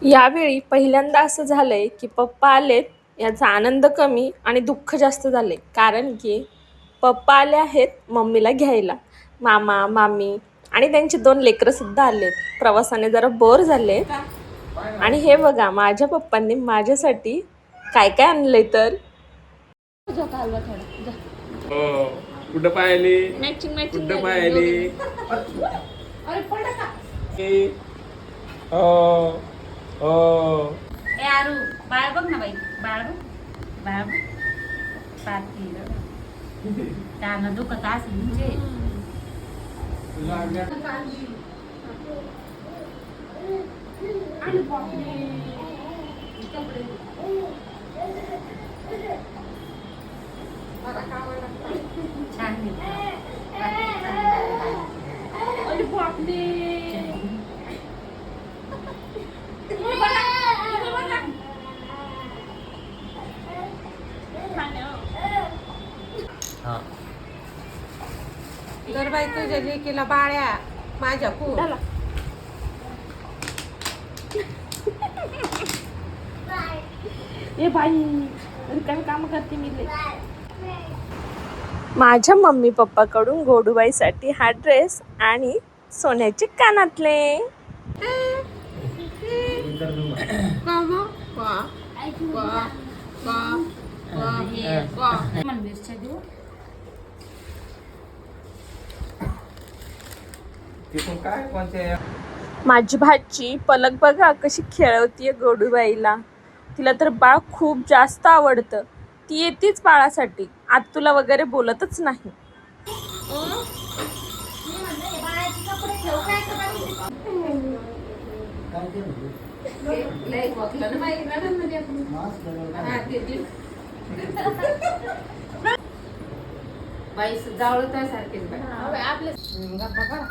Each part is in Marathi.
यावेळी पहिल्यांदा असं झालंय की पप्पा आलेत याचा आनंद कमी आणि दुःख जास्त झाले. कारण की पप्पा आले आहेत मम्मीला घ्यायला. मामा मामी आणि त्यांची 2 लेकरंसुद्धा आलेत. प्रवासाने जरा बोर झाले. आणि हे बघा माझ्या पप्पांनी माझ्यासाठी काय काय आणलंय तर हो कुठं पाहिली मॅचिंग मॅचिंग कुठं पाहिली हो हो ए आरू बाळ बघ ना बाई बाळ बघ बाळ बघ पाती त्यानं दुखत असेल म्हणजे छान तर बाई तुझ्या लेकीला बाळ्या माझ्या खूप ए बाई रिकामी काम करते मी लई. माझ्या मम्मी पप्पाकडून गोडूबाईसाठी हा ड्रेस आणि सोन्याचे कानातले. मिरच्या देऊ तिथून काय कोणते माझी भाची पलक बघा कशी खेळवतीये गोडूबाईला. तिला तर बाळ खूप जास्त आवडतं. ती येतीच बाळासाठी. आज तुला वगैरे बोलतच नाही. बाई जावळत आहे सारखेच बाई आपले गप्पा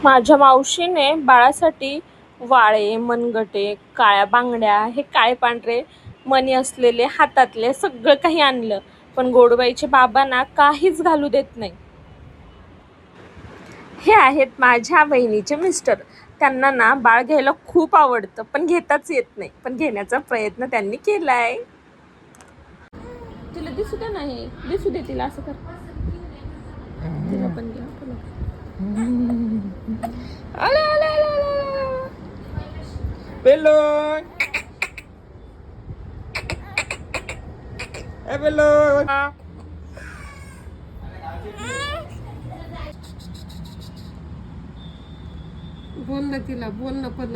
माझ्या मावशीने बाळासाठी वाळे मनगटे काळ्या बांगड्या हे काळे पांढरे मणी असलेले हातातले सगळं काही आणलं. पण गोडूबाईचे बाबांना काहीच घालू देत नाही. हे आहेत माझ्या बहिणीचे मिस्टर. त्यांना ना बाळ घ्यायला खूप आवडतं पण घेताच येत नाही. पण घेण्याचा प्रयत्न त्यांनी केलाय. तिला दिसू दे नाही दिसू दे तिला असं कर. तिला पण घ्या आले आले आले आले बेलो ए बेलो बोल ना तिला बोल ना पण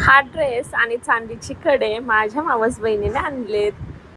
हा ड्रेस आणि चांदीची कडे माझ्या मावस बहिणीने आणलेत.